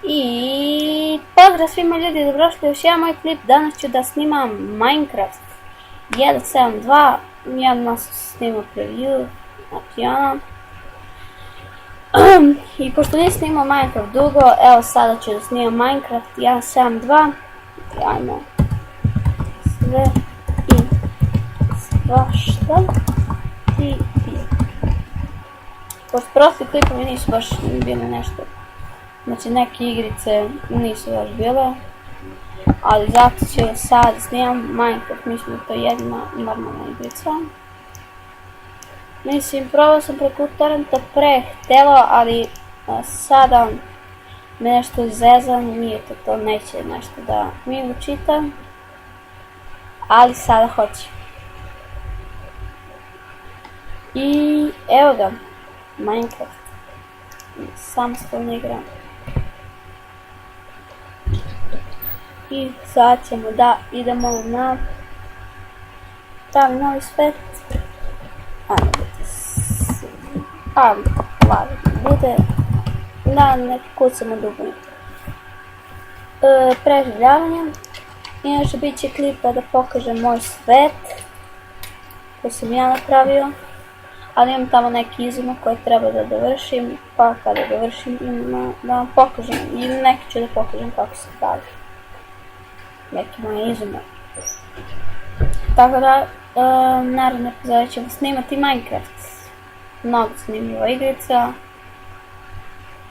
I pozdrav svima ljudi, dobrošli u još jedan moj klip. Danas ću da snimam Minecraft 1.7.2. Ja nas snimam preview, znači ono. I pošto nisam snimao Minecraft dugo, evo sada ću da snimam Minecraft 1.7.2. Ajmo sve i svašta i pošto prošli klipovi nisu baš bili nešto. Znači neke igrice nisu baš bile, ali zato ću sad snimam Minecraft, mislim da to je jedina normalna igrica. Mislim, probao sam preko torrenta pre htjelo, ali sada me nešto zezam, nije to neće nešto da mi učitam, ali sada hoće. I evo ga, Minecraft, samostalna igra. I sad ćemo da idemo na pravi novi svet. Bude da ne kucamo dugo. Preživljavanje. Inače bit će klipa da pokažem moj svet koji sam ja napravio, ali imam tamo neki izumak koji treba da dovršim, pa kada dovršim da vam pokažem, ili neki ću da pokažem kako se pravi neki moj izumak. Tako da naredne epizode ćemo snimati Minecraft, mnogo zanimljiva igrica.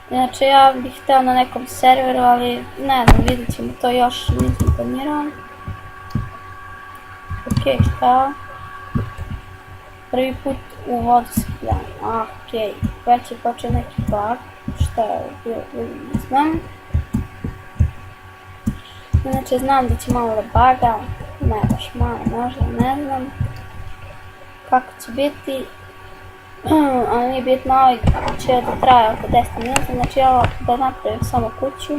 Inače ja bih htio na nekom serveru, ali ne znam, vidjet ćemo to, još nisam planirao. Ok, šta? Prvi put u vodu se pljam, ok, već je počeo neki bug, šta je bilo, ne znam. Inače znam da će malo da baga, ne baš malo, možda, ne znam kako će biti, ali nije bitno, ovaj će da traje oko 10 minuta, znači ja da napravim samo kuću.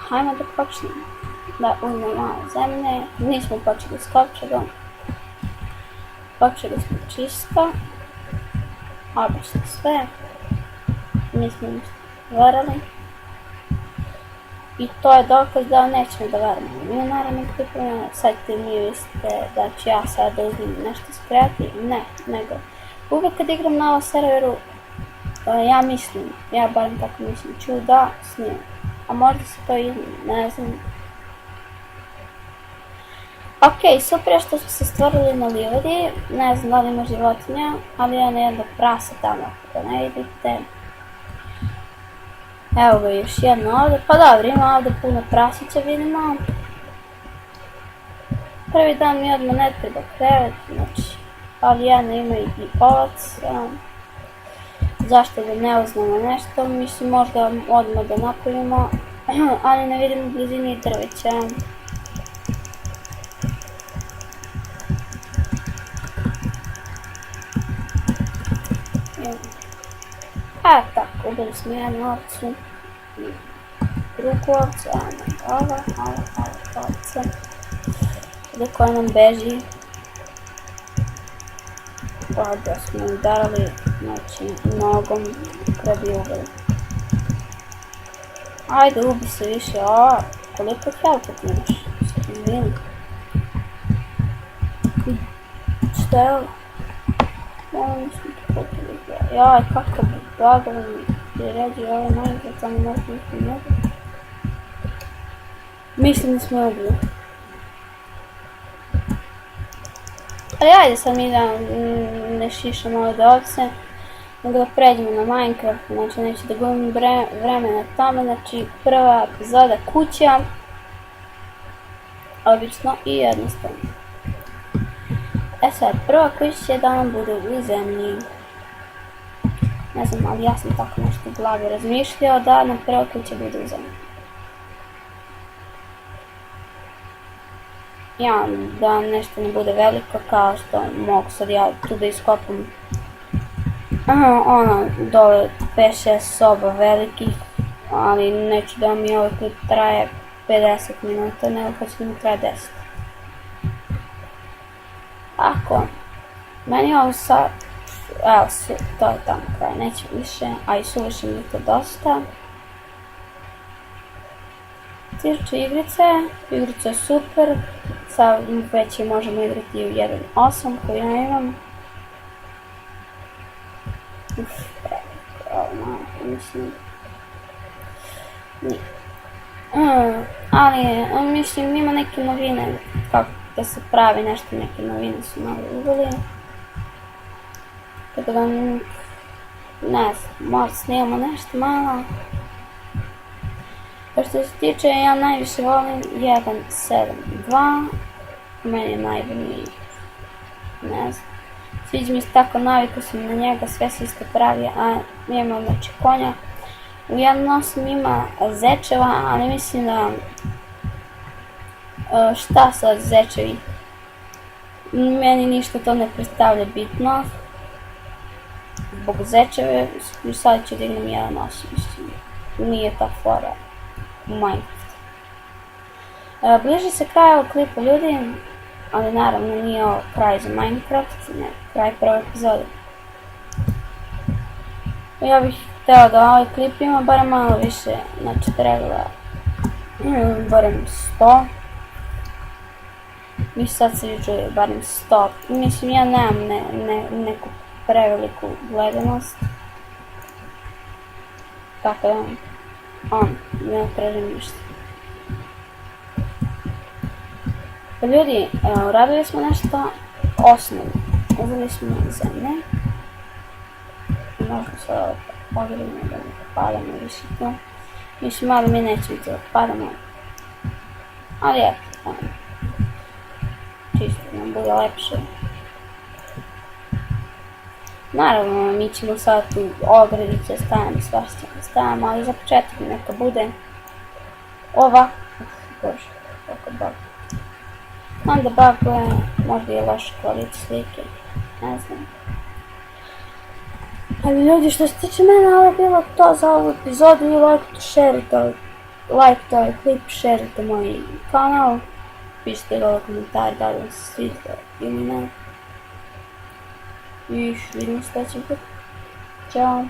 Hajmo da počnemo, da uzmemo malo zemlje, nismo počeli s kovčegom, počeli smo čisto, obično sve, nismo ništa varali. I to je dokaz da nećemo da varamo. Mi naravno klipovima, sad ti mi mislite da ću ja sad da uzmem nešto skreati, ne, nego uvijek kad igram na ovom serveru, ja barem tako mislim, ću da snimam, a možda se to i ne znam. Ok, super je što smo se stvorili na livadi, ne znam da li ima životinja, ali ja ne jedno prasa tamo, ako ne vidite. Evo ga još jedno ovdje, pa dobro, ima ovdje puno prasića, vidimo. Prvi dan mi odmah ne treba krevet, znači, ali jedno ima i ovac. Zašto da ne uzmemo nešto, mislim možda odmah da napravimo, ali ne vidimo u blizini drveća. Tako, ubili smo jednu ovcu i drugu ovcu, ova ovca, do koja nam beži. Ovdje smo udarali, znači nogom kada bi ubili. Ajde, ubi se više, koliko health imaš? Izvini. Šta je ovo? Ovo nismo to kupili. Jaj, kako bi blago mi je ređi ovaj Minecraft, samo možda nismo mogli. Mislim da smo ubili. Ali ajde sad mi da ne šišamo ovdje ovce, nego da pređemo na Minecraft, znači neću da gubim vremena tome, znači prva epizoda kuća, obično i jednostavno. Sad, prva kuća će da nam bude u zemlji. Ne znam, ali ja sam tako nešto u glavi razmišljao da nam prva kuća bude u zemlji. Ja, da nešto ne bude veliko kao što mogu sad ja tu da iskopam dole 5-6 soba velikih, ali neću da mi ovaj klip traje 50 minuta, nego hoću da mi traje 10. Ako, meni ovo sad, evo, to je tamo kraj, neće više, a i suviše mi je to dosta. tiče igrice je super, sad već je možemo igrati u 1.8 koju ja imam. Mislim, ali mislim ima neke novine, kako da se pravi nešto, neke novine su malo uveli. Tako da ne znam, možda snimamo nešto malo. Što se tiče, ja najviše volim 1.7.2, meni je najbolji, ne znam. Sviđa mi se tako, navikao sam na njega, sve se isto pravi, a ima znači konja. U 1.8 ima zečeva, ali mislim da, šta sad zečevi, meni ništa to ne predstavlja bitno. Zbog zečeve, sad ću da igram 1.8, mislim, nije ta fora u Minecraftu. Bliži se kraj ovog klipa, ljudi, ali naravno nije ovo kraj za Minecraft, ne, kraj prve epizode. Ja bih htio da ovaj klip ima barem malo više, znači treba barem 100. Mi sad se čuje barem 100, mislim ja nemam neku preveliku gledanost. Tako da, ne tražim ništa. Pa ljudi, uradili smo nešto osnovno. Uzeli smo zemlje. Možemo sad pogledamo da ne padamo više to. Mislim, ali mi nećemo to padamo. Ali eto, čisto nam bude lepše. Naravno, mi ćemo sad tu ogradice stavimo, svašta stavimo, ali za početak neka bude ova. Bože, kako bug. Onda buguje, možda je loš kvalitet slike, ne znam. Ali ljudi, što se tiče mene, ovo je bilo to za ovu epizodu. Vi lajkujte ovaj klip, šerite moj kanal, pišite dole komentar da li vam se sviđa ili ne. I vidimo sljedeći put. Ćao.